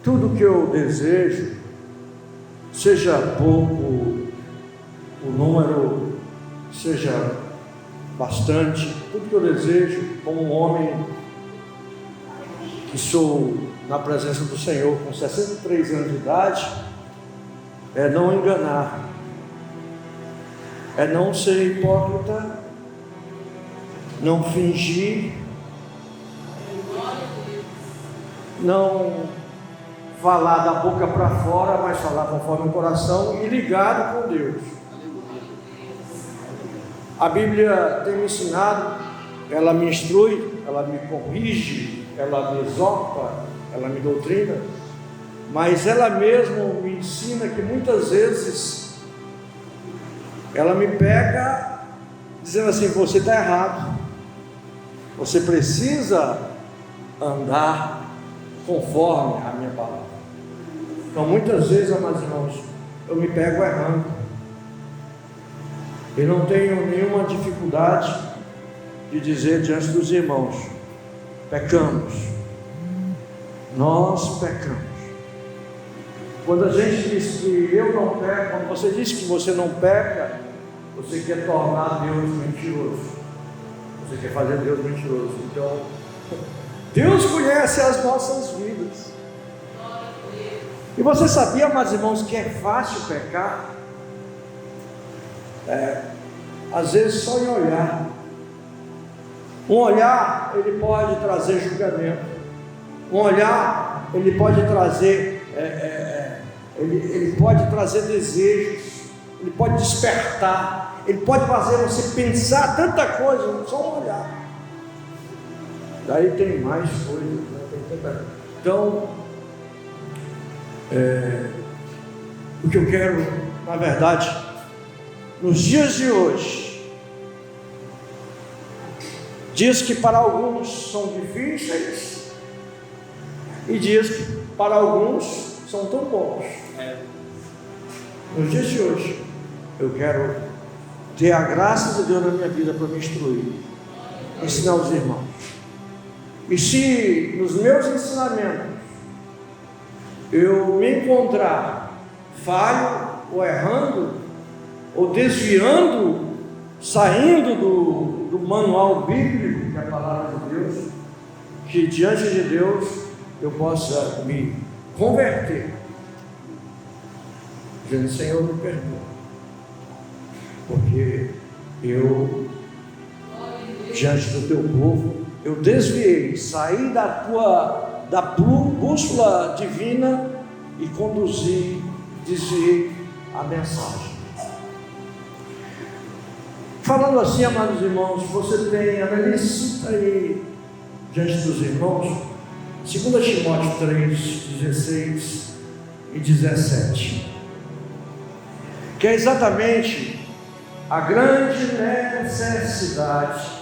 tudo que eu desejo, seja pouco o número, seja bastante, tudo que eu desejo como um homem que sou na presença do Senhor com 63 anos de idade, é não enganar, é não ser hipócrita, não fingir, não falar da boca para fora, mas falar conforme o coração e ligado com Deus. A Bíblia tem me ensinado, ela me instrui, ela me corrige, ela me exorta, ela me doutrina, mas ela mesma me ensina que muitas vezes ela me pega dizendo assim: você está errado, você precisa andar conforme a minha palavra. Então muitas vezes, amados irmãos, eu me pego errando e não tenho nenhuma dificuldade de dizer diante dos irmãos: pecamos, nós pecamos. Quando a gente diz que eu não peco, quando você diz que você não peca, você quer tornar Deus mentiroso, você quer fazer Deus mentiroso. Então Deus conhece as nossas vidas. E você sabia, amados irmãos, que é fácil pecar? Às vezes só em olhar. Um olhar, ele pode trazer julgamento. Um olhar, ele pode trazer ele pode trazer desejos, ele pode despertar, ele pode fazer você pensar tanta coisa, só um olhar. Daí tem mais coisas, né? Tem tanta... Então, o que eu quero, na verdade, nos dias de hoje, dias que para alguns são difíceis e dias que para alguns são tão bons. Nos dias de hoje, eu quero ter a graça de Deus na minha vida para me instruir, ensinar os irmãos. E se nos meus ensinamentos eu me encontrar falho ou errando, ou desviando, saindo do manual bíblico, que é a palavra de Deus, que diante de Deus eu possa me converter, dizendo: Senhor, me perdoa, porque eu, diante do teu povo, eu desviei, saí da bússola divina e conduzi, desviei a mensagem. Falando assim, amados irmãos, você tem, analise aí diante dos irmãos, 2 Timóteo 3, 16 e 17, que é exatamente a grande necessidade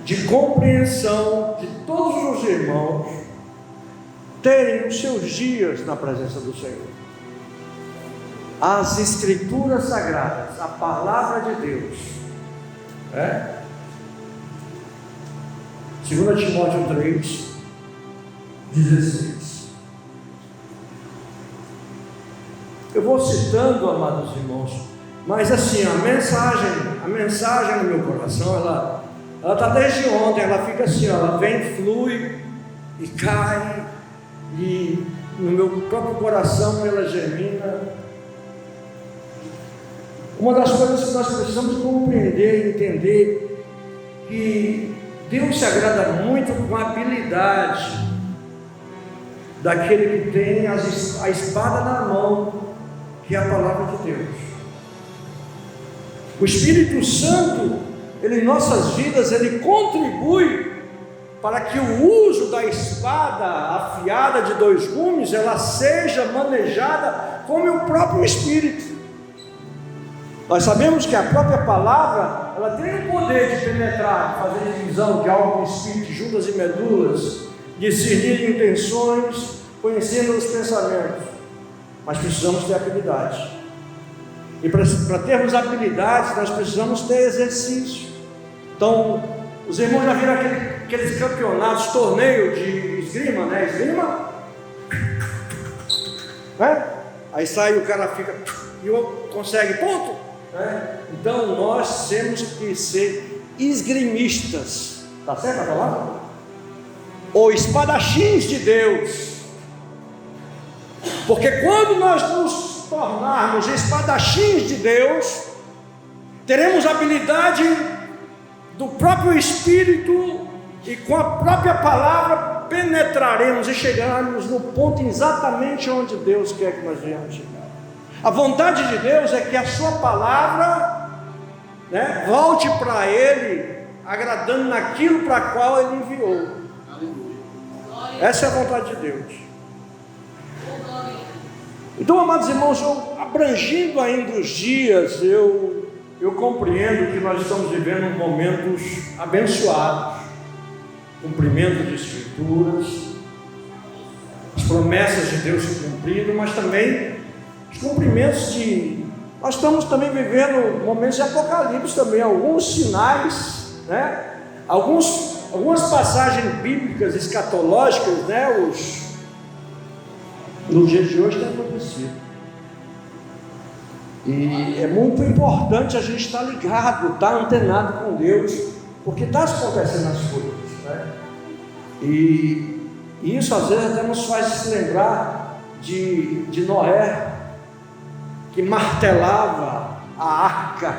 de compreensão de todos os irmãos terem os seus dias na presença do Senhor. As Escrituras Sagradas, a Palavra de Deus, 2 Timóteo 3, 16. Eu vou citando, amados irmãos, mas assim, a mensagem no meu coração, ela está desde ontem, ela fica assim, ela vem, flui e cai, e no meu próprio coração ela germina. Uma das coisas que nós precisamos compreender e entender, que Deus se agrada muito com a habilidade daquele que tem a espada na mão, que é a palavra de Deus. O Espírito Santo, ele em nossas vidas, ele contribui para que o uso da espada afiada de 2 gumes, ela seja manejada como o próprio Espírito. Nós sabemos que a própria palavra, ela tem o poder de penetrar, de fazer divisão de alma e espírito, juntas e medulas, discernir intenções, conhecendo os pensamentos. Mas precisamos ter habilidade. E para termos habilidades, nós precisamos ter exercício. Então, os irmãos já viram aqueles campeonatos, torneio de esgrima, né? Esgrima, né? Aí sai o cara fica e o outro consegue, ponto, né? Então nós temos que ser esgrimistas, tá certo a palavra? Ou espadachins de Deus, porque quando nós nos tornarmos espadachins de Deus, teremos habilidade do próprio Espírito e com a própria palavra penetraremos e chegaremos no ponto exatamente onde Deus quer que nós venhamos chegar. A vontade de Deus é que a sua palavra, né, volte para Ele, agradando naquilo para qual Ele enviou. Essa é a vontade de Deus. Então, amados irmãos, abrangindo ainda os dias, eu compreendo que nós estamos vivendo momentos abençoados, cumprimento de escrituras, as promessas de Deus se cumprindo, mas também os cumprimentos nós estamos também vivendo momentos de apocalipse também, alguns sinais, né? Algumas passagens bíblicas escatológicas, né? Nos dias de hoje tem acontecido. E é muito importante a gente estar ligado, estar antenado com Deus, porque está acontecendo as coisas, né? E isso às vezes até nos faz se lembrar de Noé, que martelava a arca,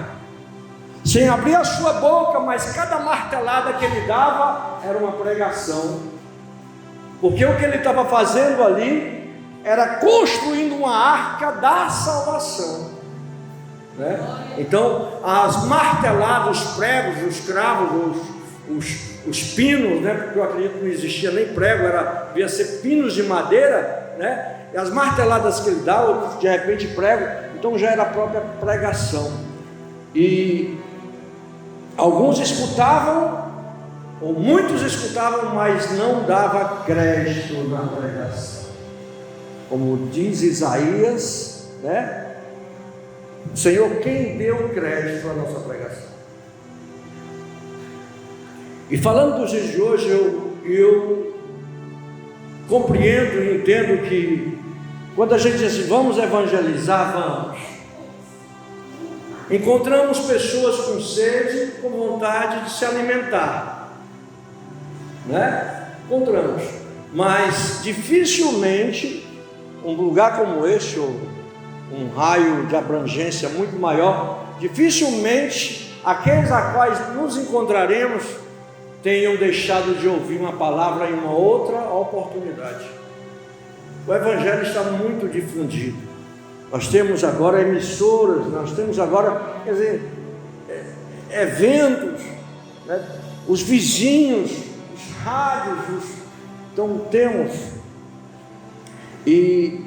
sem abrir a sua boca, mas cada martelada que ele dava era uma pregação, porque o que ele estava fazendo ali era construindo uma arca da salvação, né? Então as marteladas, os pregos, os cravos, os pinos, né? Porque eu acredito que não existia nem prego, devia ser pinos de madeira, né? E as marteladas que ele dava, de repente prego, então já era a própria pregação. E alguns escutavam, ou muitos escutavam, mas não dava crédito na pregação. Como diz Isaías, né? Senhor, quem deu crédito à nossa pregação? E falando dos dias de hoje, eu compreendo e entendo que quando a gente diz assim, vamos evangelizar, vamos. Encontramos pessoas com sede, com vontade de se alimentar, né? Encontramos, mas dificilmente um lugar como este, ou um raio de abrangência muito maior, dificilmente aqueles a quais nos encontraremos tenham deixado de ouvir uma palavra em uma outra oportunidade. O Evangelho está muito difundido. Nós temos agora emissoras, nós temos agora, quer dizer, eventos, né? Os vizinhos, os rádios, então temos. E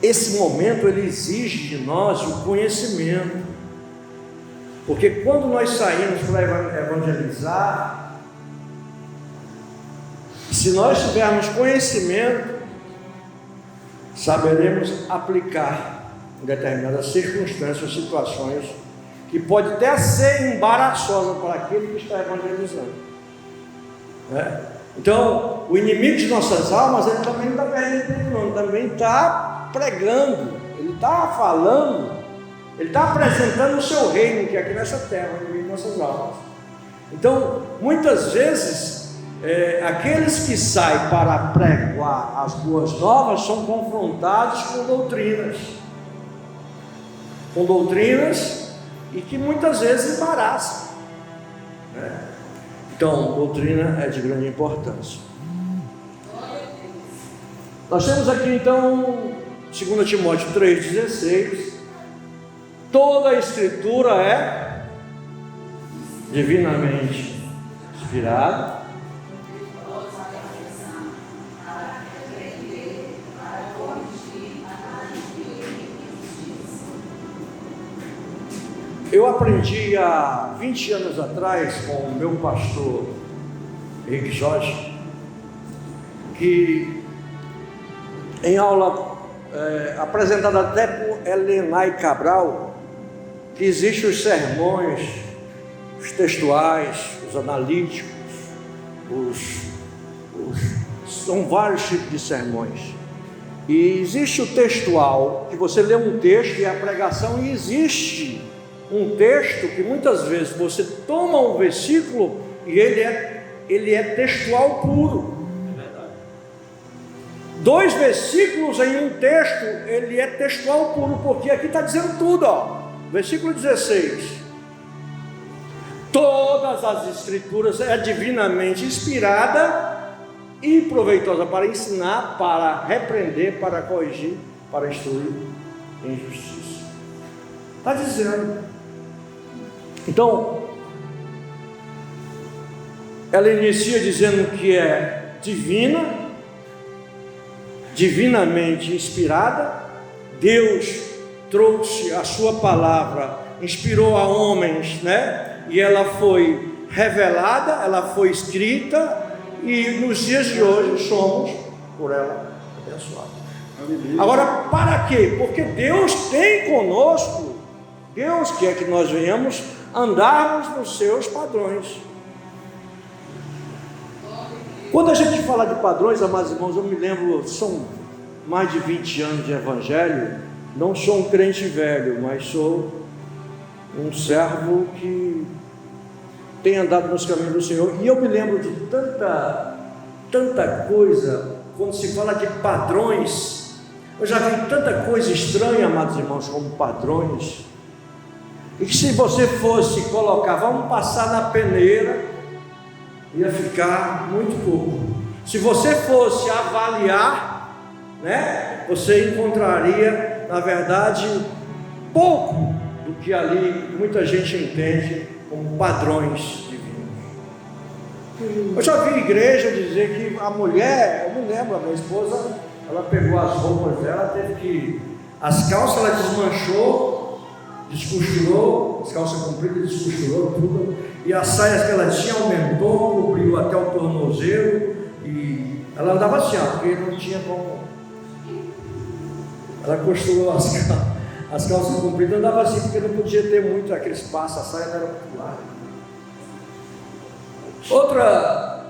esse momento ele exige de nós o conhecimento. Porque quando nós saímos para evangelizar, se nós tivermos conhecimento, saberemos aplicar em determinadas circunstâncias, situações que pode até ser embaraçosa para aquele que está evangelizando, né? Então, o inimigo de nossas almas, ele também não está perdendo, não, também está pregando, ele está falando, ele está apresentando o seu reino, que é aqui nessa terra, o inimigo de nossas almas. Então, muitas vezes, aqueles que saem para pregar as boas novas são confrontados com doutrinas e que muitas vezes embaraçam, né? Então, doutrina é de grande importância. Nós temos aqui então 2 Timóteo 3,16. Toda a escritura é divinamente inspirada. Eu aprendi há 20 anos atrás com o meu pastor Henrique Jorge, que em aula apresentada até por Helenay Cabral, que existem os sermões, os textuais, os analíticos, são vários tipos de sermões. E existe o textual, que você lê um texto e a pregação, e existe um texto que muitas vezes você toma um versículo e ele é textual puro. É verdade. 2 versículos em um texto, ele é textual puro, porque aqui está dizendo tudo, ó. Versículo 16. Todas as escrituras é divinamente inspirada e proveitosa para ensinar, para repreender, para corrigir, para instruir em justiça. Está dizendo. Então, ela inicia dizendo que é divina, divinamente inspirada. Deus trouxe a sua palavra, inspirou a homens, né? E ela foi revelada, ela foi escrita, e nos dias de hoje somos por ela abençoados. Agora, para quê? Porque Deus tem conosco, Deus quer que nós venhamos andarmos nos seus padrões. Quando a gente fala de padrões, amados irmãos, eu me lembro, são mais de 20 anos de evangelho. Não sou um crente velho, mas sou um servo que tem andado nos caminhos do Senhor. E eu me lembro de tanta coisa. Quando se fala de padrões, eu já vi tanta coisa estranha, amados irmãos, como padrões. E que se você fosse colocar, vamos passar na peneira, ia ficar muito pouco. Se você fosse avaliar, né, você encontraria, na verdade, pouco do que ali muita gente entende como padrões divinos. Eu já vi igreja dizer que a mulher, eu me lembro, a minha esposa, ela pegou as roupas dela, teve que, as calças ela desmanchou, descosturou, as calças compridas descosturou tudo, e as saias que ela tinha aumentou, cobriu até o tornozelo, e ela andava assim, ó, porque não tinha como. Ela costurou as calças compridas, andava assim, porque não podia ter muito aquele espaço, a saia não era muito larga. Outra,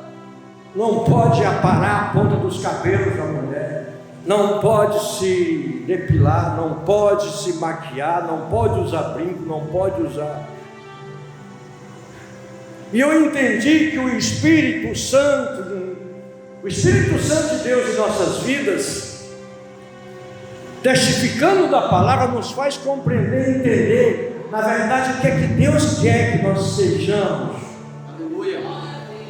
não pode aparar a ponta dos cabelos da mulher, não pode se depilar, não pode se maquiar, não pode usar brinco, não pode usar. E eu entendi que o Espírito Santo de Deus em nossas vidas, testificando da palavra, nos faz compreender e entender, na verdade, o que é que Deus quer que nós sejamos. Aleluia.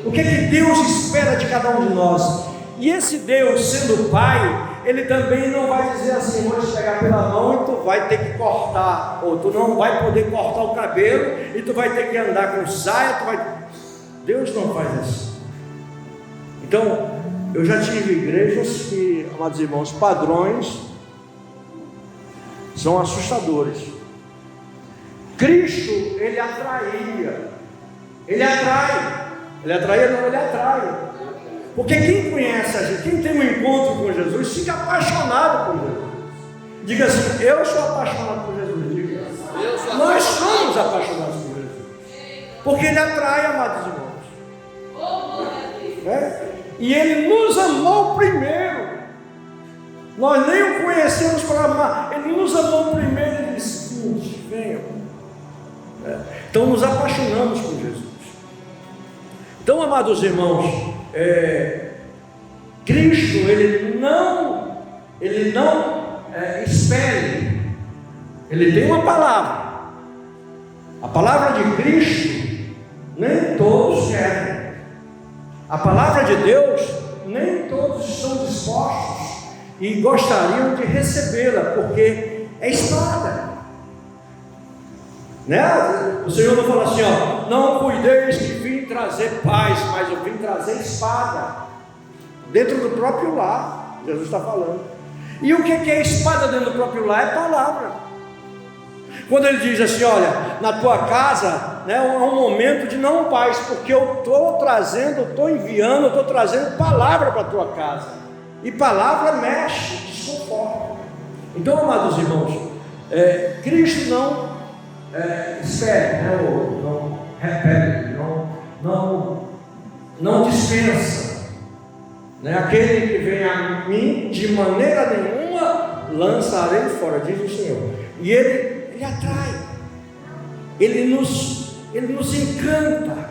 O que é que Deus espera de cada um de nós. E esse Deus, sendo Pai, Ele também não vai dizer assim, vou te pegar pela mão e tu vai ter que cortar, ou tu não vai poder cortar o cabelo, e tu vai ter que andar com saia, Deus não faz isso. Então, eu já tive igrejas que, amados irmãos, padrões são assustadores. Cristo, Ele atraía. Ele atrai. Porque quem conhece a gente, quem tem um encontro com Jesus, fica apaixonado por Jesus. Diga assim, eu sou apaixonado por Jesus. Diga, nós somos apaixonados por Jesus. Porque Ele atrai, amados irmãos. E Ele nos amou primeiro. Nós nem o conhecemos para amar. Ele nos amou primeiro. Ele disse, venham. Então nos apaixonamos por Jesus. Então, amados irmãos, Cristo, Ele não espere. Ele tem uma palavra. A palavra de Cristo, nem todos querem. A palavra de Deus, nem todos estão dispostos e gostariam de recebê-la, porque é espada, né? O Senhor não fala assim, ó, não cuideis que vim trazer paz, mas eu vim trazer espada, dentro do próprio lar. Jesus está falando. E o que é espada dentro do próprio lar? É palavra. Quando Ele diz assim, olha, na tua casa, né, é um momento de não paz, porque eu estou enviando, estou trazendo palavra para a tua casa. E palavra mexe, desconforta. Então, amados irmãos, Cristo não espera, né, ou não repele, não dispensa. né? Aquele que vem a mim, de maneira nenhuma lançarei fora, diz o Senhor. E ele atrai, ele nos encanta,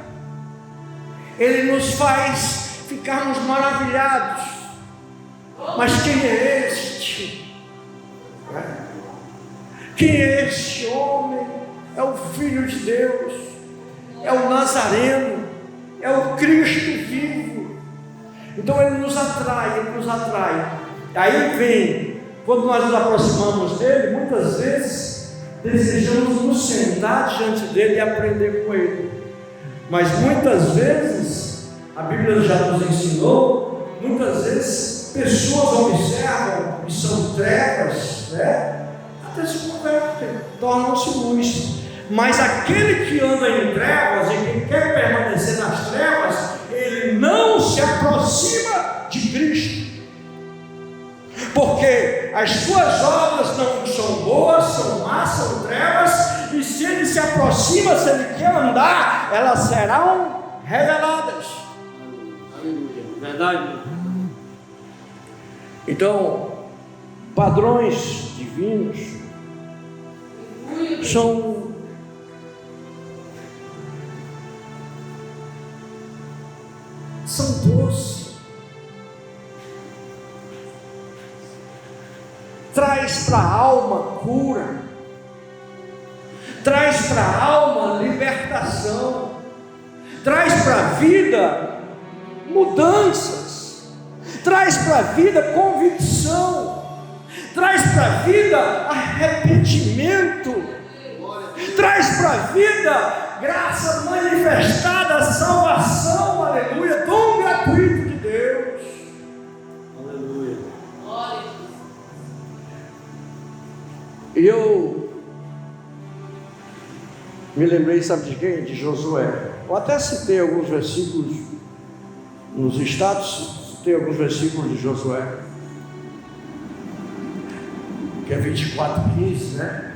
ele nos faz ficarmos maravilhados. Mas quem é este? Quem é este homem? É o Filho de Deus, é o Nazareno, é o Cristo vivo. Então ele nos atrai, Aí vem, quando nós nos aproximamos dele, muitas vezes desejamos nos sentar diante dele e aprender com ele. Mas muitas vezes, a Bíblia já nos ensinou, muitas vezes pessoas observam e são trevas, né? Até se convertem, tornam-se luz. Mas aquele que anda em trevas e que quer permanecer nas trevas, ele não se aproxima de Cristo, porque as suas obras não são boas, são más, são trevas, e se ele se aproxima, se ele quer andar, elas serão reveladas. Aleluia, verdade. Então, padrões divinos são doces, traz para a alma cura, traz para a alma libertação, traz para a vida mudanças, traz para a vida convicção, traz para a vida arrependimento, traz para a vida graça manifestada, salvação, aleluia, dom gratuito de Deus. Aleluia. E eu me lembrei, sabe de quem? De Josué. Eu até citei alguns versículos nos status, citei alguns versículos de Josué, que é 24:15, né?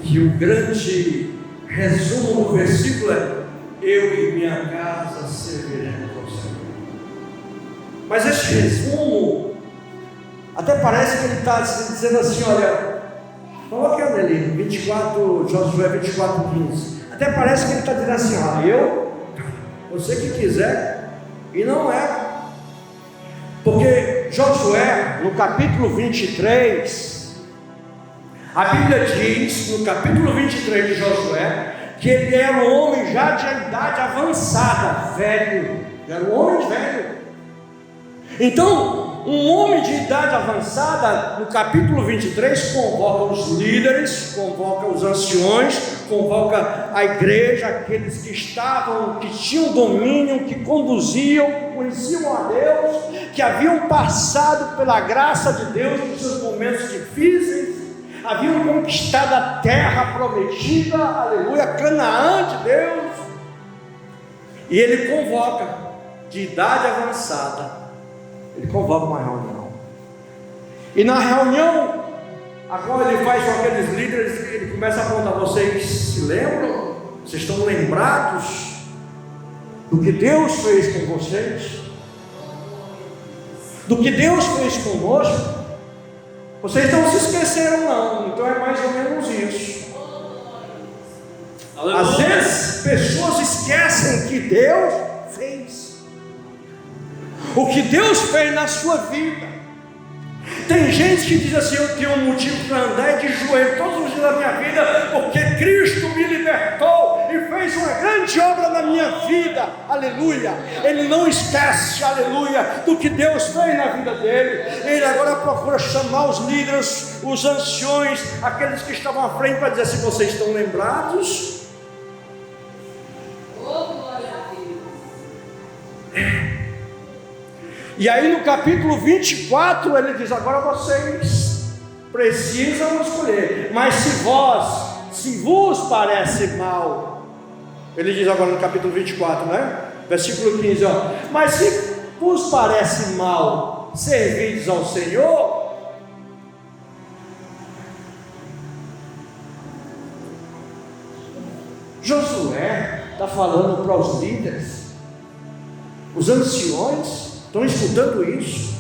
Que o grande resumo do versículo é: eu e minha casa serviremos ao Senhor. Mas esse resumo até parece que ele está dizendo assim, olha, coloque ali, 24, Josué 24:15. Até parece que ele está dizendo assim, olha, você que quiser, e não é. Porque Josué, no capítulo 23, a Bíblia diz, no capítulo 23 de Josué, que ele era um homem já de idade avançada, velho, era um homem velho. Então, um homem de idade avançada, no capítulo 23, convoca os líderes, convoca os anciões, convoca a igreja, aqueles que tinham domínio, que conduziam, que conheciam a Deus, que haviam passado pela graça de Deus nos seus momentos difíceis, haviam conquistado a terra prometida, aleluia, Canaã de Deus. E ele convoca, de idade avançada, ele convoca uma reunião. E na reunião, agora ele faz com aqueles líderes, ele começa a perguntar: vocês se lembram? Vocês estão lembrados do que Deus fez com vocês? Do que Deus fez conosco? Vocês não se esqueceram não, então é mais ou menos isso. Aleluia. Às vezes pessoas esquecem que Deus fez, o que Deus fez na sua vida. Tem gente que diz assim: eu tenho um motivo para andar de joelho todos os dias da minha vida, porque Cristo me libertou e fez uma grande obra na minha vida, aleluia. Ele não esquece, aleluia, do que Deus fez na vida dele. Ele agora procura chamar os líderes, os anciões, aqueles que estavam à frente, para dizer assim: vocês estão lembrados? E aí no capítulo 24 ele diz: agora vocês precisam escolher, mas se vos parece mal, ele diz agora no capítulo 24, né? Versículo 15, ó, mas se vos parece mal servides ao Senhor, Josué está falando para os líderes, os anciões, Estão escutando isso?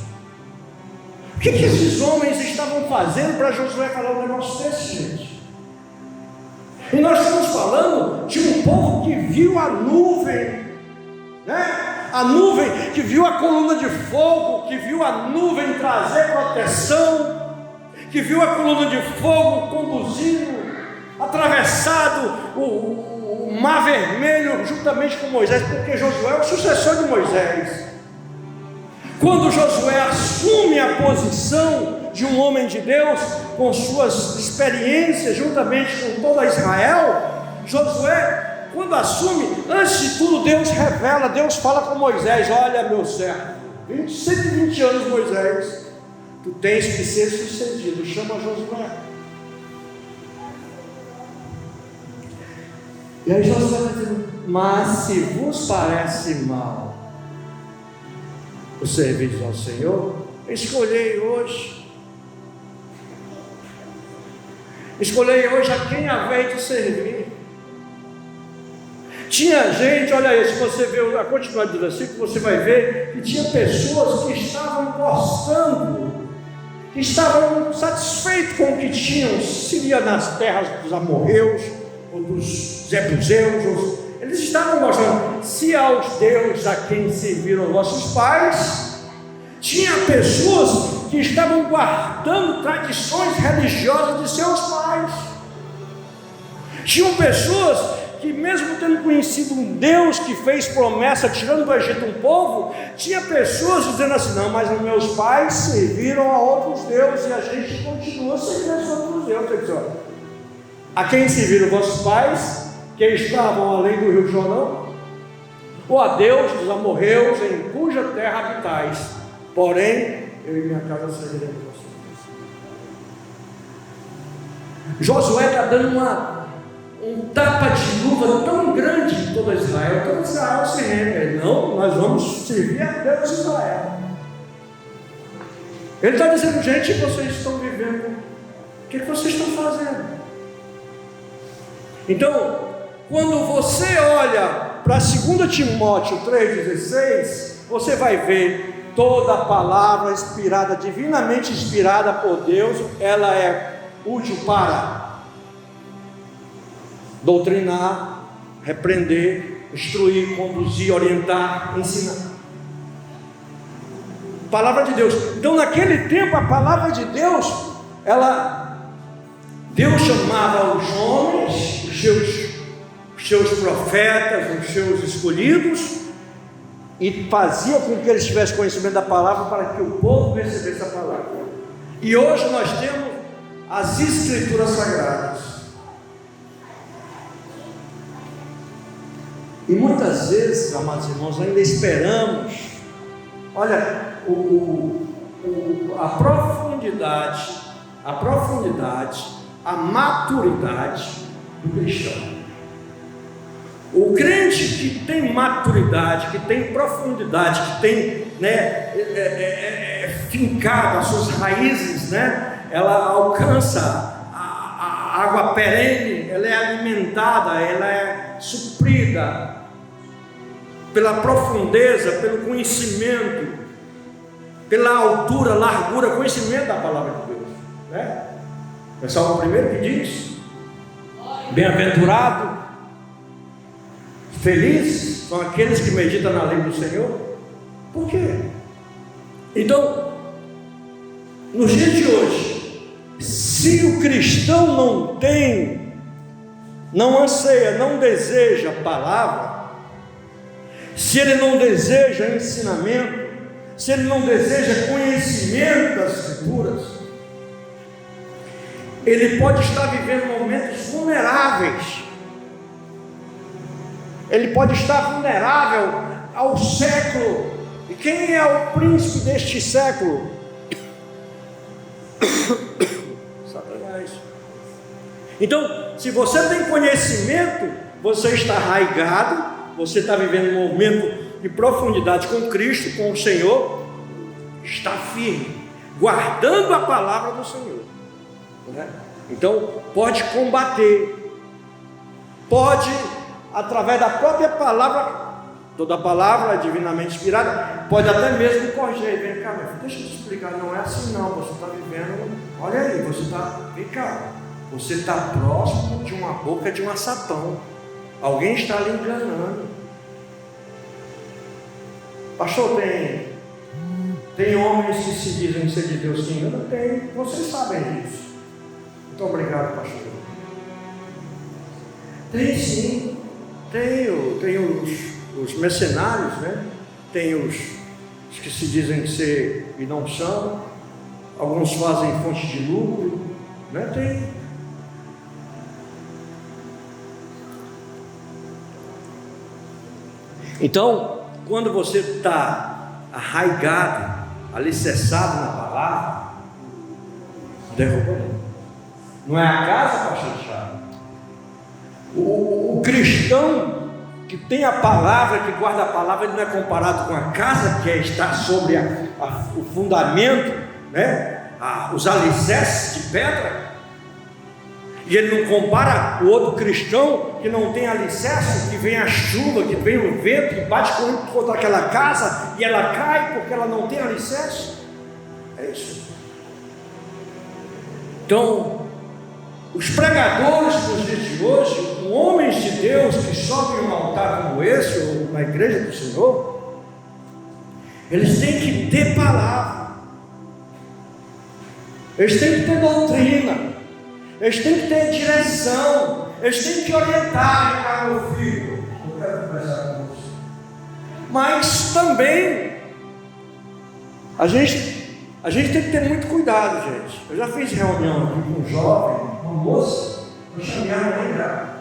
O que esses homens estavam fazendo para Josué falar um negócio desse, gente? E nós estamos falando de um povo que viu a nuvem, né? A nuvem, que viu a coluna de fogo, que viu a nuvem trazer proteção, que viu a coluna de fogo conduzindo, atravessado o Mar Vermelho juntamente com Moisés, porque Josué é o sucessor de Moisés. Quando Josué assume a posição de um homem de Deus, com suas experiências juntamente com toda Israel, Josué, quando assume, antes de tudo Deus revela, Deus fala com Moisés: olha, meu servo, 120 anos, Moisés, tu tens que ser sucedido, chama Josué. E aí Josué está dizendo: mas se vos parece mal o serviço ao Senhor, escolhei hoje a quem haveis de servir. Tinha gente, olha aí, se você ver a continuidade do versículo, você vai ver que tinha pessoas que estavam gostando, que estavam satisfeitos com o que tinham, seria nas terras dos amorreus, ou dos jebuseus, eles estavam gostando. Se aos deuses a quem serviram vossos pais, tinha pessoas que estavam guardando tradições religiosas de seus pais. Tinham pessoas que, mesmo tendo conhecido um Deus que fez promessa tirando do Egito um povo, tinha pessoas dizendo assim: não, mas os meus pais serviram a outros deuses e a gente continua servindo a outros deuses. A quem serviram vossos pais, que estavam além do rio Jordão, ou a Deus dos amorreus, em cuja terra habitais, porém eu e minha casa serviremos a vocês. Josué está dando um tapa de luva tão grande em toda Israel. Todo Israel se rende. Não, nós vamos servir a Deus de Israel. Ele está dizendo: gente, vocês estão vivendo, o que vocês estão fazendo? Então, quando você olha para 2 Timóteo 3,16, você vai ver toda a palavra inspirada, divinamente inspirada por Deus, ela é útil para doutrinar, repreender, instruir, conduzir, orientar, ensinar. Palavra de Deus. Então, naquele tempo, a palavra de Deus, Deus chamava os homens, os seus profetas, os seus escolhidos, e fazia com que eles tivessem conhecimento da palavra para que o povo recebesse a palavra. E hoje nós temos as Escrituras Sagradas. E muitas vezes, amados irmãos, ainda esperamos, olha, a profundidade, a maturidade do cristão. O crente que tem maturidade, que tem profundidade, que tem, fincado as suas raízes, ela alcança a água perene, ela é alimentada, ela é suprida pela profundeza, pelo conhecimento, pela altura, largura, conhecimento da palavra de Deus, É só o primeiro que diz: bem-aventurado, felizes são aqueles que meditam na lei do Senhor. Por quê? Então, nos dias de hoje, se o cristão não anseia, não deseja a palavra, se ele não deseja ensinamento, se ele não deseja conhecimento das Escrituras, ele pode estar vivendo momentos vulneráveis. Ele pode estar vulnerável ao século. E quem é o príncipe deste século? Satanás. Então, se você tem conhecimento, você está arraigado, você está vivendo um momento de profundidade com Cristo, com o Senhor, está firme, guardando a palavra do Senhor. Então, pode combater, pode, através da própria palavra, Toda palavra é divinamente inspirada, pode até mesmo corrigir. Vem cá, meu filho, deixa eu te explicar, não é assim não, você está vivendo, olha aí, vem cá, você está próximo de uma boca de um açapão, alguém está lhe enganando. Pastor, tem homens que se dizem ser de Deus que enganam? Tem, vocês sabem disso. Muito obrigado, pastor. Tem sim, tem os mercenários, né? Tem os que se dizem ser e não são, alguns fazem fonte de lucro, né? Tem. Então, quando você está arraigado, alicerçado na palavra, derruba. Não é a casa, pastor Thiago. O cristão que tem a palavra, que guarda a palavra, ele não é comparado com a casa que está sobre o fundamento, né? Os alicerces de pedra. E ele não compara o outro cristão que não tem alicerce, que vem a chuva, que vem o vento, que bate contra aquela casa e ela cai porque ela não tem alicerce. É isso. Então, os pregadores dos dias de hoje, homens de Deus que sobem um altar como esse, ou uma igreja do Senhor, eles têm que ter palavra, eles têm que ter doutrina, eles têm que ter direção, eles têm que orientar, meu filho, eu quero conversar com você. Mas também a gente tem que ter muito cuidado, gente. Eu já fiz reunião aqui com um jovem, uma moça, eu chamei a mãe dela.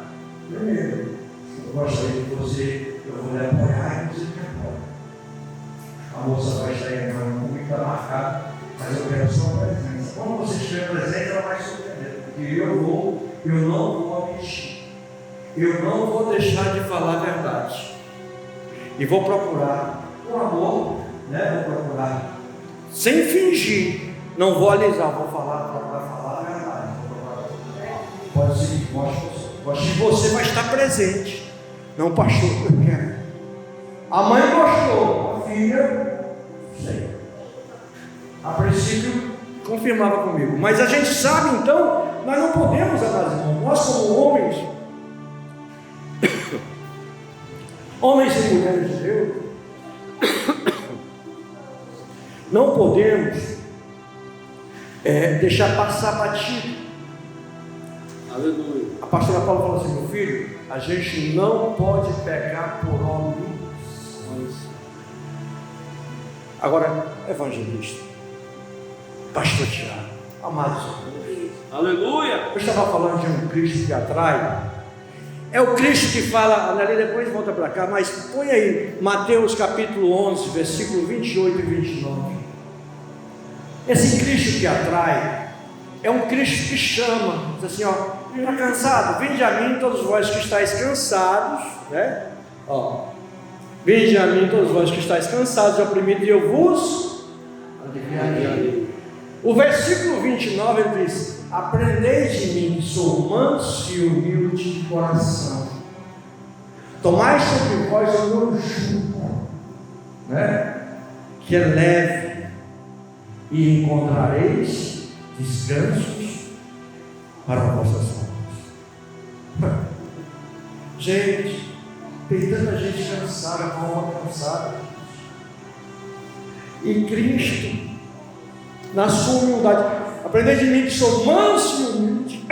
Primeiro, eu gostaria de você, eu vou lhe apoiar e você me apoia. A moça vai estar em uma muito marcada, mas eu quero sua presença. Quando você estiver presente, ela vai surpreender, porque eu não vou mentir. Eu não vou deixar de falar a verdade. E vou procurar, com amor, né? Vou procurar, sem fingir, não vou alisar, vou falar a verdade. Pode ser que goste de você, vai estar presente. Não, pastor, eu quero. A mãe gostou, a filha, sei. A princípio, confirmava comigo. Mas a gente sabe, então, nós não podemos, amados irmãos, nós como homens e mulheres de Deus, não podemos deixar passar batido. Aleluia. A pastora Paula falou assim: meu filho, a gente não pode pecar por homens. Agora, evangelista, pastor Tiago, amados irmãos, aleluia. eu estava falando de um Cristo que atrai. É o Cristo que fala, ali depois volta para cá, mas põe aí Mateus capítulo 11, versículo 28 e 29. Esse Cristo que atrai é um Cristo que chama, diz assim, ó, está cansado? Vinde a mim todos vós que estáis cansados, né? Ó, vinde a mim todos vós que estáis cansados e oprimidos, e eu vos aliviarei. O versículo 29 ele diz: aprendei de mim que sou manso e humilde de coração, tomai sobre vós o meu jugo, né? Que é leve, e encontrareis descansos para vossas almas. Gente, tem tanta gente cansada, com a alma cansada, e Cristo, na sua humildade, aprendei de mim que sou manso e humilde.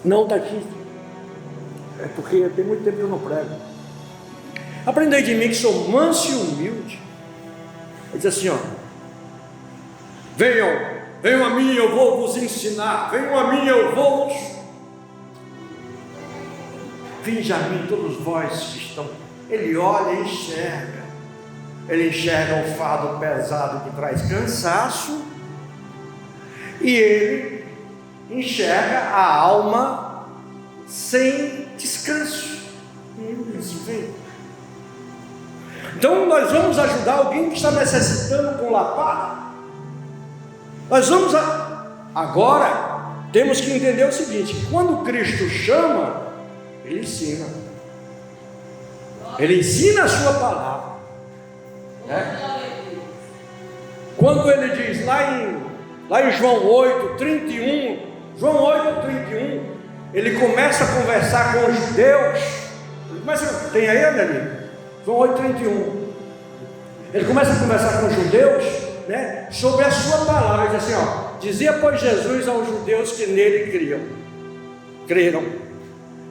Não está aqui, é porque tem muito tempo que eu não prego. Aprendei de mim que sou manso e humilde. Ele diz assim, ó: venham a mim, eu vou vos ensinar. Venham a mim, eu vou vos. Vinde a mim todos vós que estão. Ele olha e enxerga. Ele enxerga o fardo pesado que traz cansaço, e ele enxerga a alma sem descanso. E ele diz: vem. Então nós vamos ajudar alguém que está necessitando com lapada. Nós vamos agora temos que entender o seguinte: que quando Cristo chama, Ele ensina. Ele ensina a sua palavra, né? Quando Ele diz lá em João 8:31, João 8:31, Ele começa a conversar com os judeus. Tem aí, Amelie? João 8:31. Ele começa a conversar com os judeus, né, sobre a sua palavra. Ele diz assim, dizia pois Jesus aos judeus que nele creram: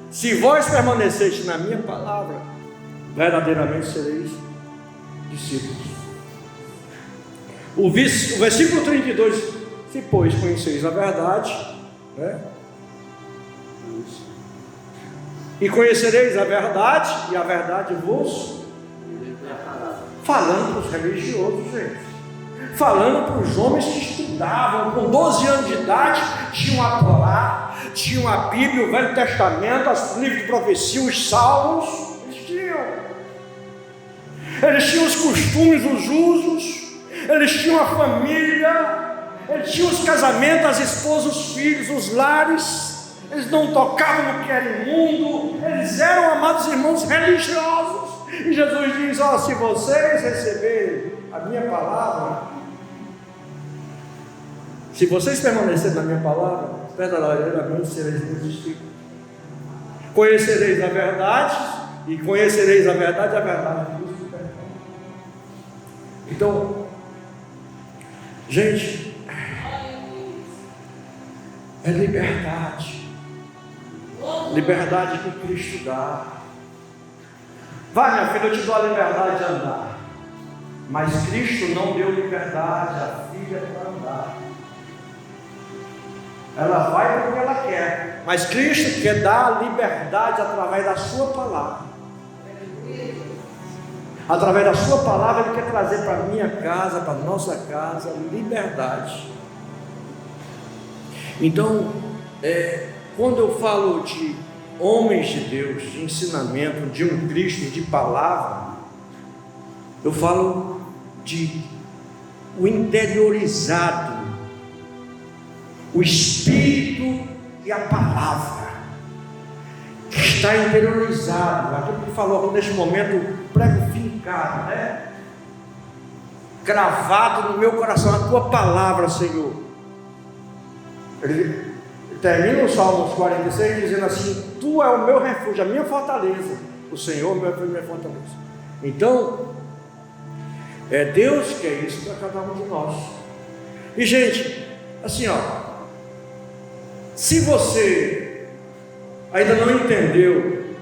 se vós permaneceis na minha palavra, verdadeiramente sereis discípulos. O versículo 32: se pois conheceis a verdade, né, e conhecereis a verdade, e a verdade vos... Falando para os religiosos, gente, falando para os homens que estudavam, com 12 anos de idade, tinham a Torá, tinham a Bíblia, o Velho Testamento, os livros de profecia, os salmos, eles tinham os costumes, os usos, eles tinham a família, eles tinham os casamentos, as esposas, os filhos, os lares, eles não tocavam no que era imundo, eles eram, amados irmãos, religiosos. E Jesus diz: se vocês receberem a minha palavra, se vocês permanecerem na minha palavra, verdadeiramente sereis meus discípulos. Conhecereis a verdade, e conhecereis a verdade vos libertará. Então, gente, é liberdade que Cristo dá. Vai, minha filha, eu te dou a liberdade de andar. Mas Cristo não deu liberdade à filha para andar. Ela vai porque ela quer, mas Cristo quer dar a liberdade através da sua palavra. Através da sua palavra Ele quer trazer para a minha casa, para a nossa casa, liberdade. Então, quando eu falo de homens de Deus, de ensinamento, de um Cristo, de palavra, eu falo de o interiorizado, o Espírito e a palavra, que está interiorizado, aquilo que falou neste momento, prego fincado, né? Gravado no meu coração, a tua palavra, Senhor. Ele termina o Salmos 46 dizendo assim: tu é o meu refúgio, a minha fortaleza, o Senhor meu refúgio e minha fortaleza. Então, Deus quer isso para cada um de nós. E gente, assim, se você ainda não entendeu,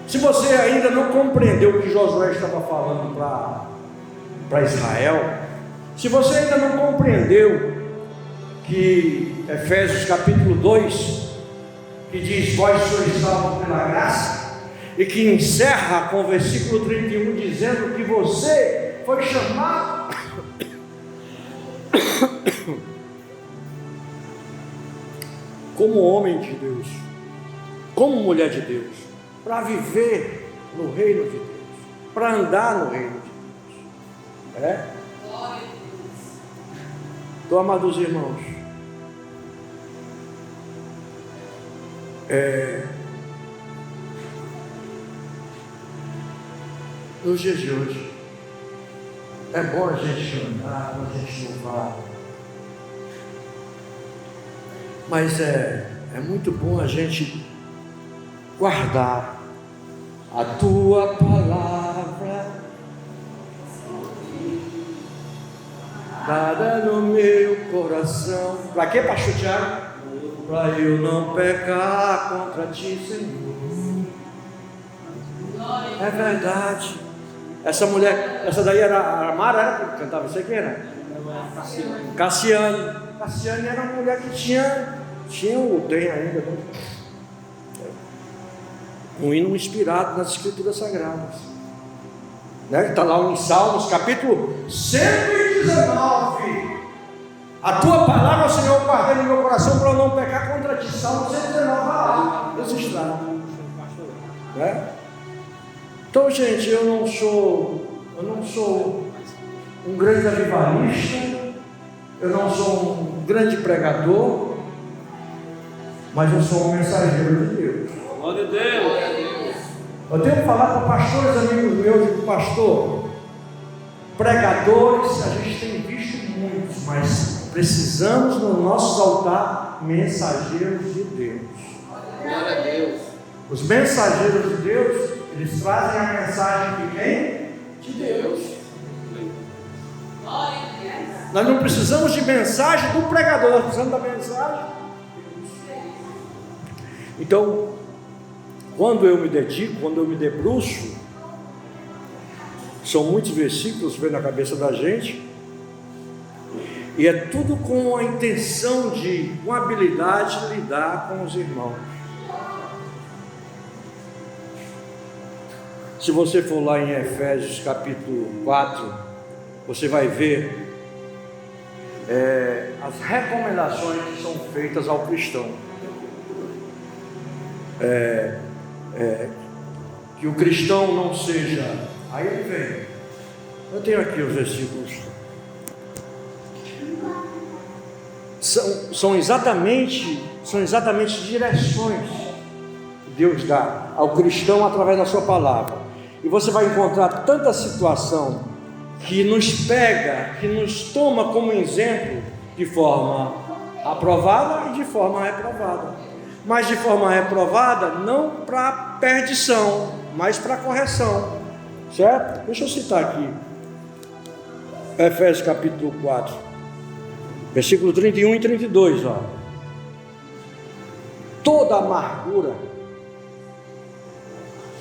se você ainda não compreendeu o que Josué estava falando para Israel, se você ainda não compreendeu que Efésios capítulo 2, que diz: vós sois salvos pela graça, e que encerra com o versículo 31 dizendo que você foi chamado como homem de Deus, como mulher de Deus, para viver no reino de Deus, para andar no reino de Deus. Então, amados irmãos, nos dias de hoje, é bom a gente cantar, a gente louvar, mas é muito bom a gente guardar a tua palavra dada no meu coração. Para quê, pastor Tiago? Para eu não pecar contra ti, Senhor. É verdade. Essa mulher, essa daí era a Mara, era que cantava, você quem era? Cassiane. Cassiane era uma mulher que tem ainda, né? Um hino inspirado nas Escrituras Sagradas, né? Está lá em Salmos, capítulo 119. A tua palavra, Senhor, eu guardei no meu coração para eu não pecar contra ti. Salmo 119, lá, registrado, né? Então, gente, eu não sou um grande avivalista, eu não sou um grande pregador, mas eu sou um mensageiro de Deus. Glória a Deus. Eu tenho que falar para pastores amigos meus, digo, pastor, pregadores, a gente tem visto muitos, mas precisamos no nosso altar mensageiros de Deus. Glória a Deus. Os mensageiros de Deus, eles trazem a mensagem de quem? De Deus. Nós não precisamos de mensagem do pregador, nós precisamos da mensagem. Então, quando eu me dedico, quando eu me debruço, são muitos versículos que vêm na cabeça da gente, e é tudo com a intenção de, com a habilidade de lidar com os irmãos. Se você for lá em Efésios capítulo 4, você vai ver as recomendações que são feitas ao cristão. Que o cristão não seja. Aí ele vem. Eu tenho aqui os versículos. São exatamente direções que Deus dá ao cristão através da sua palavra. E você vai encontrar tanta situação que nos pega, que nos toma como exemplo de forma aprovada e de forma reprovada. Mas de forma reprovada não para perdição, mas para correção, certo? Deixa eu citar aqui Efésios capítulo 4, versículo 31 e 32, ó. Toda amargura.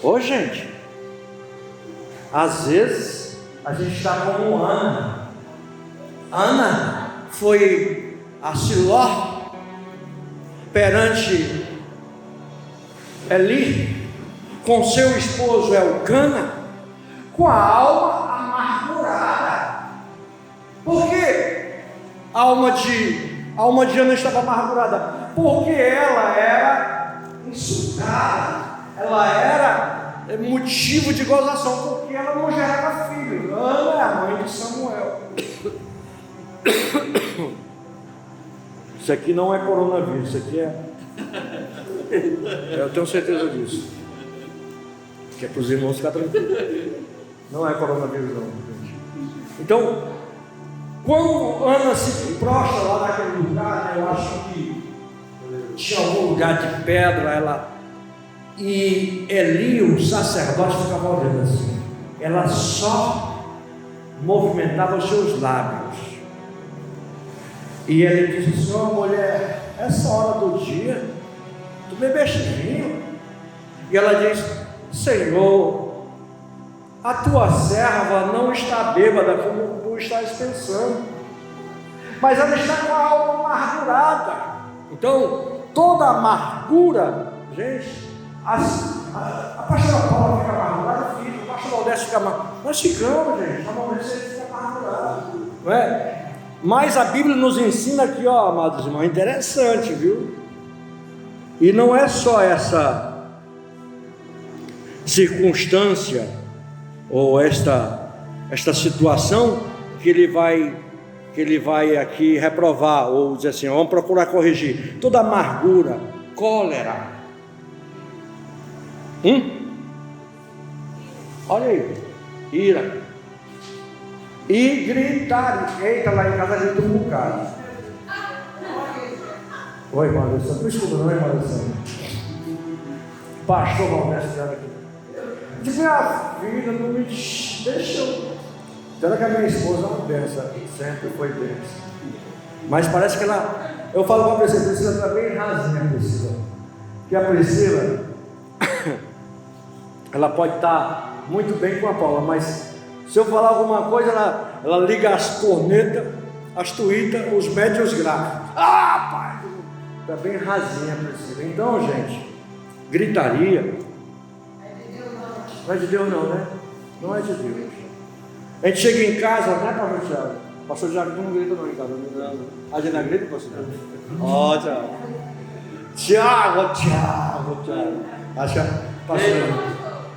Ô gente, às vezes a gente está como Ana. Ana foi a Siló perante Eli, com seu esposo Elcana, com a alma amargurada. Por que a alma de Ana estava amargurada? Porque ela era insultada, ela era motivo de gozação, porque ela não gerava filho. Ana é a mãe de Samuel. Isso aqui não é coronavírus, isso aqui é. Eu tenho certeza disso. Que é para os irmãos ficar tranquilos. Não é coronavírus, não, gente. Então, quando Ana se prostra lá naquele lugar, eu acho que tinha algum lugar de pedra, e Eli, o sacerdote, ficava olhando assim. Ela só movimentava os seus lábios. E ele disse: Senhor, mulher, essa hora do dia, tu bebeste vinho? E ela disse: Senhor, a tua serva não está bêbada como tu estás pensando, mas ela está com a alma amargurada. Então, toda amargura, gente, a pastora Paula fica amargurada, filho, o pastor Aldécio fica amargurado. Nós ficamos, gente, a mamãe fica amargurada, não é? Mas a Bíblia nos ensina aqui, ó, amados irmãos, interessante, viu? E não é só essa circunstância ou esta situação que ele vai aqui reprovar ou dizer assim, vamos procurar corrigir. Toda amargura, cólera, olha aí, ira e gritar. Eita, lá em casa a gente um bocado. Oi, irmã Alessandra, não escuta não, irmã Alessandra? Pastor Valdésio aqui. Diz, minha filha, não me deixa eu. Tanto que a minha esposa é uma benção, sempre foi benção. Mas parece que eu falo com a Priscila está bem rasinha, Priscila. Que a Priscila, ela pode estar muito bem com a Paula, mas se eu falar alguma coisa, ela liga as cornetas, as tuitas, os médios e os gráficos. Ah, pai! Está bem rasinha, Priscila. Então, gente, gritaria. Não é de Deus não, né? Não é de Deus. A gente chega em casa, né, pastor Thiago? Pastor Thiago não grita não em casa. A gente não grita, pastor Thiago? Ó, Thiago. Thiago. Acho que pastor.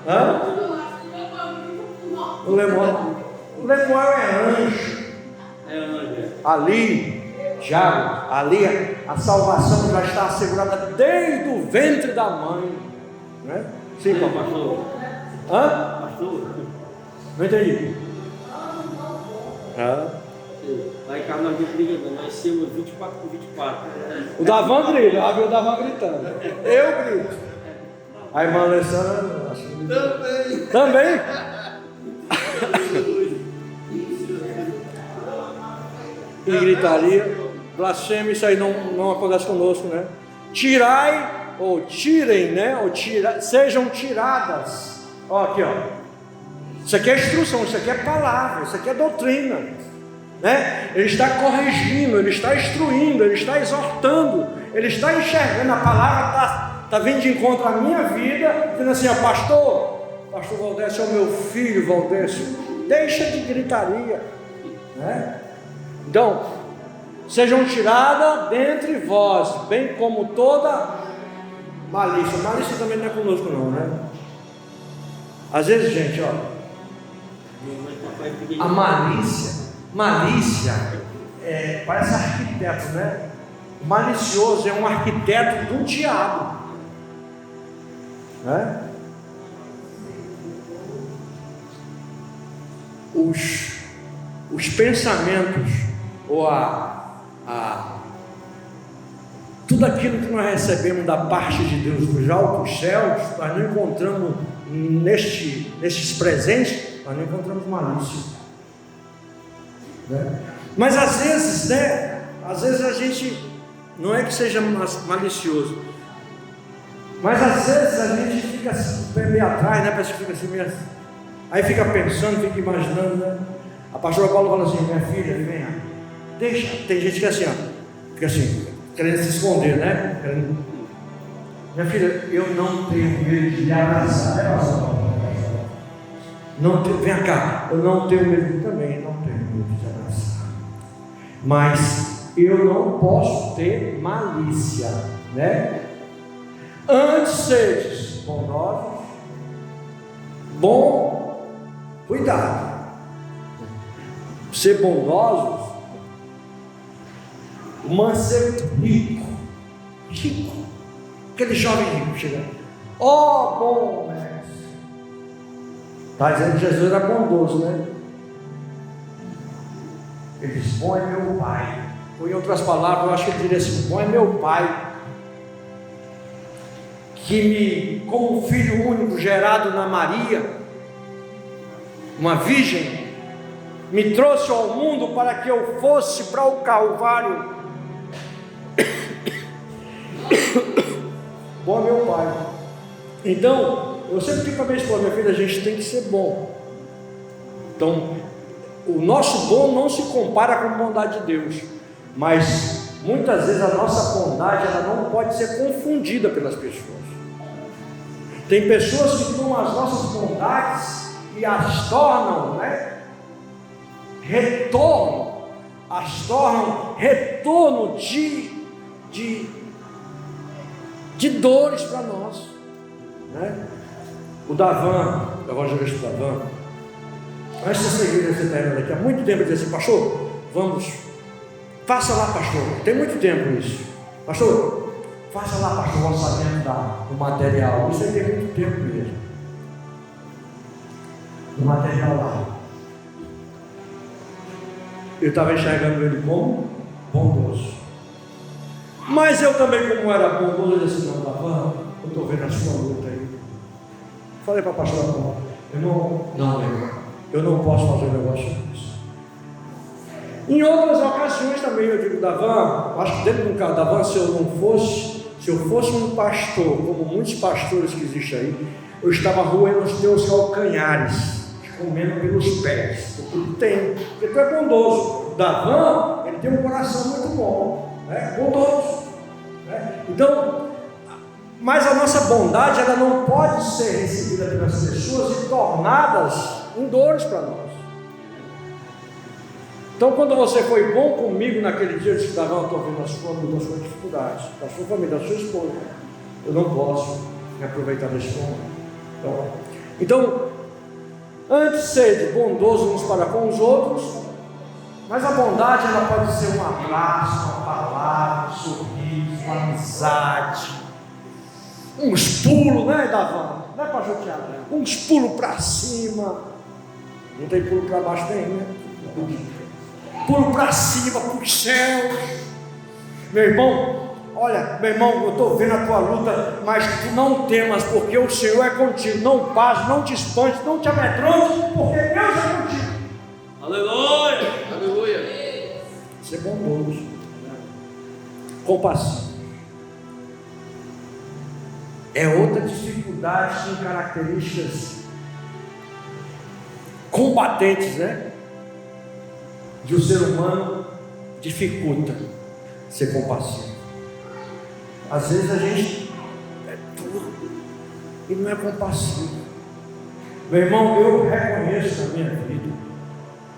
Hã? O Lemuel é anjo. É anjo. Ali, Tiago, ali a salvação já está assegurada desde o ventre da mãe, né? Sim, pastor. Hã? Pastor? Não entendi. Lá em casa nós não brigamos, nós nascemos 24 por 24. O Davan grita, eu vi o Davan gritando. Eu grito. A irmã Alessandra, acho que também. E gritaria, blasfêmia, isso aí não acontece conosco, né? Tirai, ou tirem, né? Ou sejam tiradas. Ó, aqui, ó. Isso aqui é instrução, isso aqui é palavra, isso aqui é doutrina, né? Ele está corrigindo, ele está instruindo, ele está exortando, ele está enxergando. A palavra está vindo de encontro à minha vida, dizendo assim: ó, pastor Valdécio é o meu filho, Valdécio, deixa de gritaria, né? Então, sejam tiradas dentre vós, bem como toda malícia. Malícia também não é conosco não, né? Às vezes, gente, ó, a malícia parece arquiteto, né? O malicioso é um arquiteto do diabo, né? Os pensamentos ou tudo aquilo que nós recebemos da parte de Deus dos altos céus, nós não encontramos nestes presentes, nós não encontramos malícia, né? Mas às vezes, né? Às vezes a gente não é que seja malicioso, mas às vezes a gente fica meio atrás, né? Parece que fica assim mesmo. Aí fica pensando, fica imaginando, né? A pastora Paula fala assim: minha filha, venha. Deixa, tem gente que é assim, ó, fica assim, querendo se esconder, né? Minha filha, eu não tenho medo de lhe abraçar, né, pastor? Vem cá, eu não tenho medo também, não tenho medo de te abraçar. Mas eu não posso ter malícia, né? Antes sedes bondosos, cuidado. Ser bondosos. O mancebo rico, aquele jovem rico chegando: ó, bom mestre. Está dizendo que Jesus era bondoso, né? Ele diz: bom é meu pai. Ou em outras palavras, eu acho que ele diria assim: bom é meu pai, que como filho único gerado na Maria, uma virgem, me trouxe ao mundo para que eu fosse para o Calvário. Bom, meu pai. Então, eu sempre digo para minha esposa: minha filha, a gente tem que ser bom. Então, o nosso bom não se compara com a bondade de Deus, mas muitas vezes a nossa bondade ela não pode ser confundida pelas pessoas. Tem pessoas que tomam as nossas bondades e as tornam, né? Retorno de dores para nós, né? O Davan, o evangelista Davan, antes dessa igreja você está indo aqui há muito tempo, ele disse assim: pastor, vamos, faça lá, pastor, tem muito tempo isso, pastor, faça lá, pastor, o orçamento do material. Isso aí tem muito tempo mesmo, o material lá. Eu estava enxergando ele como bondoso, mas eu também, como era bondoso, eu disse: não, Davan, eu estou vendo a sua luta aí. Falei para a pastora Paula: eu não posso fazer um negócio disso. Em outras ocasiões também eu digo: Davan, acho que dentro do carro, Davan, se eu fosse um pastor, como muitos pastores que existem aí, eu estava roendo os teus calcanhares, comendo pelos pés, porque tu é bondoso. Davan, ele tem um coração muito bom, né? Bondoso, né? Então, mas a nossa bondade ela não pode ser recebida pelas pessoas e tornadas em dores para nós. Então, quando você foi bom comigo naquele dia, eu disse: Davan, eu estou vendo a sua luta, a sua dificuldade, da sua família, da sua esposa, eu não posso me aproveitar desse momento. Então, antes sede bondoso uns para com os outros, Mas a bondade, ela pode ser um abraço, uma palavra, um sorriso, uma amizade, uns pulos, né, Davan? Não é para judiar, uns pulos para cima. Não tem pulo para baixo, tem, né? Pulo para cima, para os céus. Meu irmão, olha, meu irmão, eu estou vendo a tua luta, mas tu não temas, porque o Senhor é contigo. Não paz, não te espante, não te amedronte, porque Deus é contigo. Aleluia! Aleluia! Ser bondoso, compassivo. É outra dificuldade, com características combatentes, né? Que o ser humano dificulta ser compassivo. Às vezes a gente é duro e não é compassivo. Meu irmão, eu reconheço na minha vida,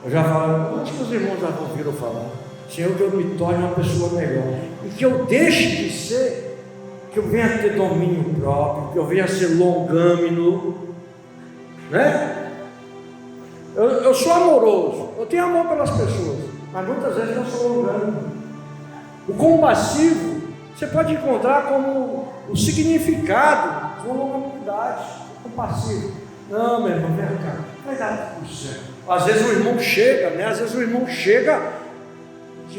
eu já falo, muitos dos irmãos já ouviram falar, Senhor, que eu me torne uma pessoa melhor, e que eu deixe de ser, que eu venha a ter domínio próprio, que eu venha a ser longâmino, né? Eu sou amoroso, eu tenho amor pelas pessoas, mas muitas vezes eu sou longâmino. O compassivo, você pode encontrar como o significado de uma longanimidade. Compassivo. Não, meu irmão, vem cá, vai dar tudo certo. Às vezes o irmão chega, né? Às vezes o irmão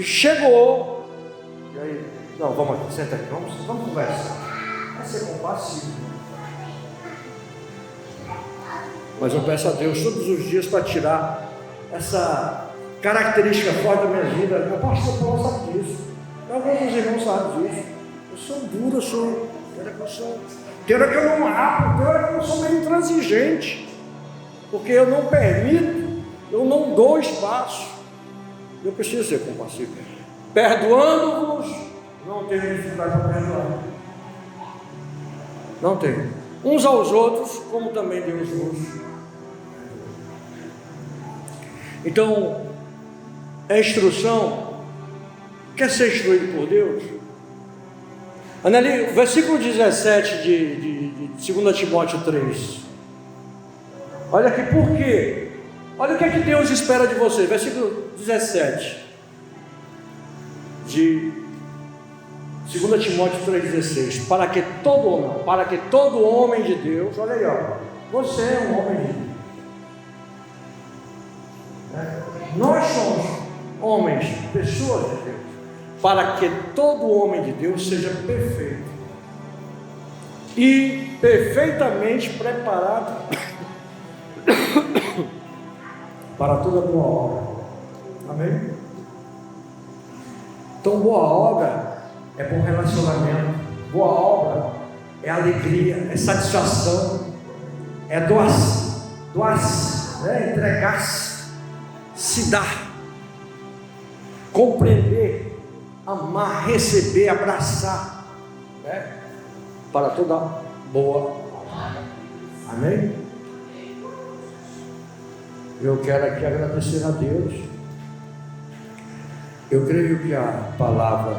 chegou. E aí, não, vamos aqui, senta aqui, vamos conversar. Vai ser compassivo. Mas eu peço a Deus todos os dias para tirar essa característica forte da minha vida. Meu pastor Paulo sabe disso. Alguns dos irmãos sabem disso. Eu sou duro, eu sou. Tem hora que eu não abro, tem hora que eu sou meio intransigente. Porque eu não permito, eu não dou espaço. Eu preciso ser compassivo. Perdoando-vos, não tenho dificuldade para perdoar. Não tenho. Uns aos outros, como também Deus nos. Então, a instrução, quer ser instruído por Deus? Analise o versículo 17 de 2 Timóteo 3. Olha aqui, por quê? Olha o que é que Deus espera de você. Versículo 17 de 2 Timóteo 3,16. Para que todo homem de Deus, olha aí, ó, você é um homem de Deus. Nós somos homens, pessoas de Deus, para que todo homem de Deus seja perfeito e perfeitamente preparado para toda boa obra. Amém? Então, boa obra é bom relacionamento, boa obra é alegria, é satisfação, é doar-se, né? Entregar-se, se dar, compreender, amar, receber, abraçar, né? Para toda boa obra. Amém? Eu quero aqui agradecer a Deus. Eu creio que a palavra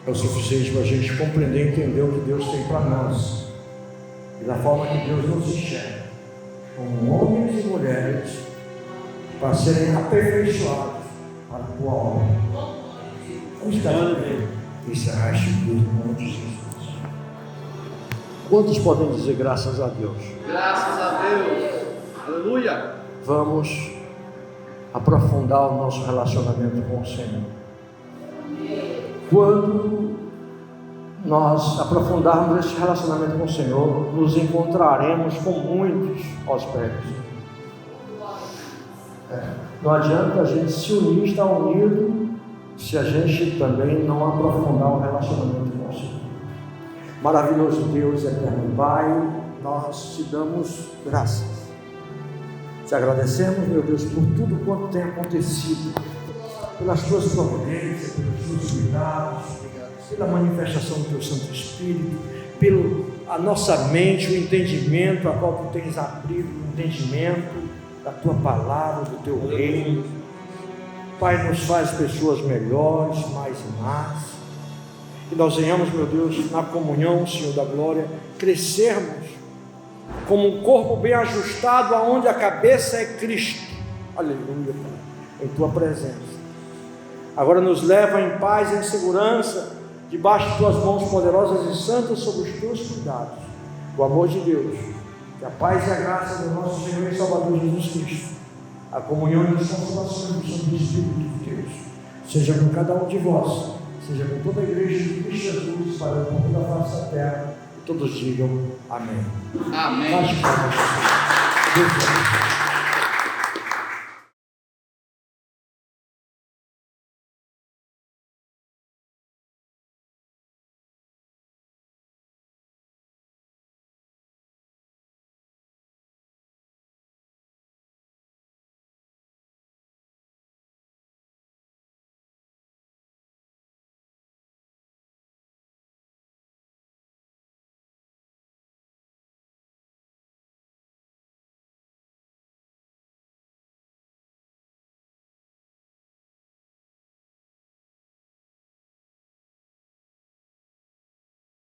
é o suficiente para a gente compreender e entender o que Deus tem para nós e da forma que Deus nos enxerga como homens e mulheres para serem aperfeiçoados para a boa obra. Vamos estar encerrar este culto em nome de Jesus. Quantos podem dizer graças a Deus? Graças a Deus. Aleluia. Vamos aprofundar o nosso relacionamento com o Senhor. Quando nós aprofundarmos esse relacionamento com o Senhor, nos encontraremos com muitos aos pés. Não adianta a gente se unir, estar unido, se a gente também não aprofundar o relacionamento com o Senhor. Maravilhoso Deus, eterno Pai, nós te damos graças. Te agradecemos, meu Deus, por tudo quanto tem acontecido, pelas tuas providências, pelos teus cuidados, pela manifestação do teu Santo Espírito, pela nossa mente, o entendimento a qual tu tens abrido, o entendimento da tua palavra, do teu reino. Pai, nos faz pessoas melhores, mais más, que nós venhamos, meu Deus, na comunhão, Senhor da glória, crescermos como um corpo bem ajustado, aonde a cabeça é Cristo. Aleluia, Pai. em Tua presença. Agora nos leva em paz e em segurança, debaixo de Tuas mãos poderosas e santas, sob os Teus cuidados. O amor de Deus, que a paz e a graça do nosso Senhor e Salvador Jesus Cristo, a comunhão e as consolações do Santo Espírito de Deus, seja com cada um de vós, seja com toda a igreja de Cristo Jesus, para o mundo da face da terra, e todos digam amém. Amém. Deus